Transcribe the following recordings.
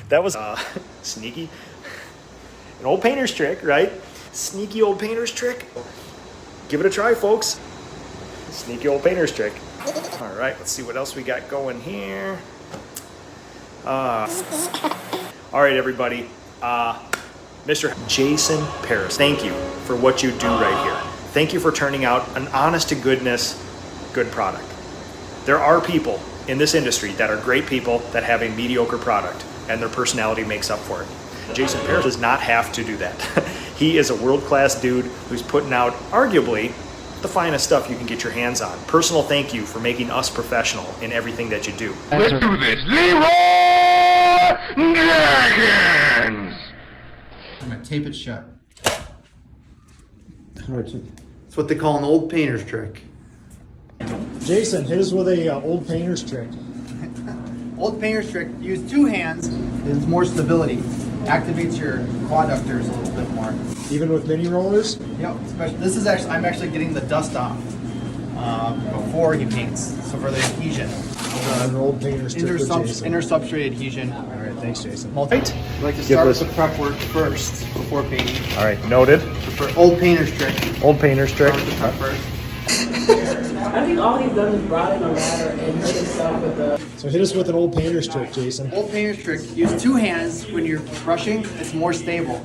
that was sneaky. An old painter's trick, right? Sneaky old painter's trick. Give it a try, folks. Sneaky old painter's trick. All right, let's see what else we got going here. All right, everybody. Mr. Jason Paris, thank you for what you do right here. Thank you for turning out an honest to goodness, good product. There are people in this industry that are great people that have a mediocre product, and their personality makes up for it. Jason Paris does not have to do that. He is a world-class dude who's putting out arguably the finest stuff you can get your hands on. Personal thank you for making us professional in everything that you do. Let's do this. Leroy Jenkins! I'm gonna tape it shut. It's what they call an old painter's trick. Jason, hit us with a old painter's trick. Old painter's trick, use two hands, there's more stability. Activates your quadductors a little bit more. Even with mini rollers? Yep, especially, I'm actually getting the dust off before he paints, so for the adhesion. An old painter's trick with Jason. Inter-substrate adhesion. All right, thanks, Jason. Right. We like to start with the prep work first before painting. All right, noted. For old painter's trick. Old painter's trick. Start with the prep first. I think all he's done is brought in a ladder and hit himself with the... So hit us with an old painter's trick, Jason. Old painter's trick, use two hands when you're brushing, it's more stable.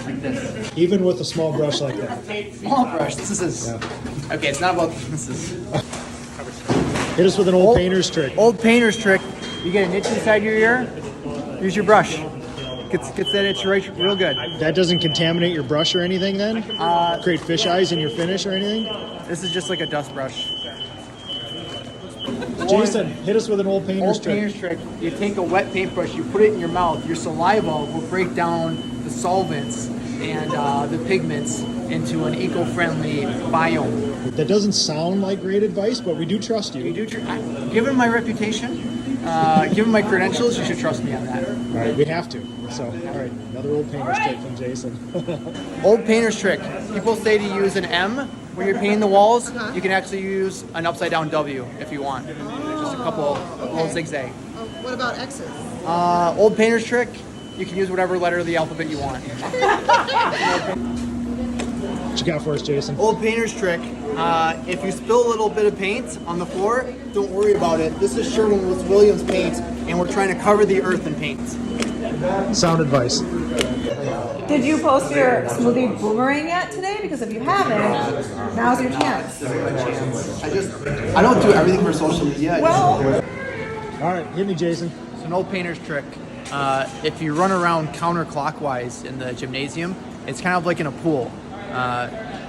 Like this. Even with a small brush like that. Small brush, this is... Okay, it's not about... This is... Hit us with an old painter's trick. Old painter's trick, you get an itch inside your ear, use your brush. Gets that itch right, real good. That doesn't contaminate your brush or anything then? Create fish eyes in your finish or anything? This is just like a dust brush. Jason, hit us with an old painter's Old trick. painter's trick, you take a wet paintbrush, you put it in your mouth, your saliva will break down the solvents and the pigments into an eco-friendly biome. That doesn't sound like great advice, but we do trust you. Given my reputation, given my credentials, you should trust me on that. All right, we have to. So, all right, another old painter's trick from Jason. Old painter's trick. People say to use an M when you're painting the walls. You can actually use an upside down W if you want. Just a couple little zigzag. What about X's? Old painter's trick. You can use whatever letter of the alphabet you want. What you got for us, Jason? Old painter's trick. If you spill a little bit of paint on the floor, don't worry about it. This is Sherwin-Williams paint, and we're trying to cover the earth in paint. Sound advice. Did you post your smoothie boomerang yet today? Because if you haven't, now's your chance. I don't do everything for social media. Well, All right, hit me, Jason. It's an old painter's trick. If you run around counterclockwise in the gymnasium, it's kind of like in a pool.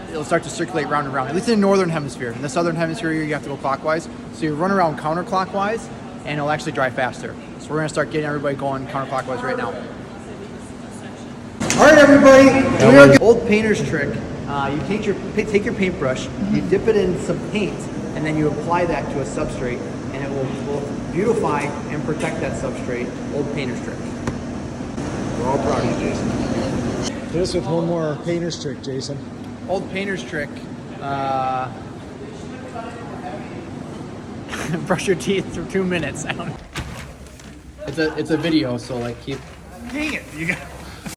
It'll start to circulate round and round, at least in the northern hemisphere. In the southern hemisphere, you have to go clockwise. So you run around counterclockwise, and it'll actually dry faster. So we're gonna start getting everybody going counterclockwise right now. All right, everybody. Old painter's trick. You take your paintbrush, you dip it in some paint, and then you apply that to a substrate, and it will beautify and protect that substrate. Old painter's trick. We're all proud of you, Jason. Hit us with one more painter's trick, Jason. Old painter's trick. Brush your teeth for 2 minutes. I don't know. It's a video, so like keep. Dang it! You got.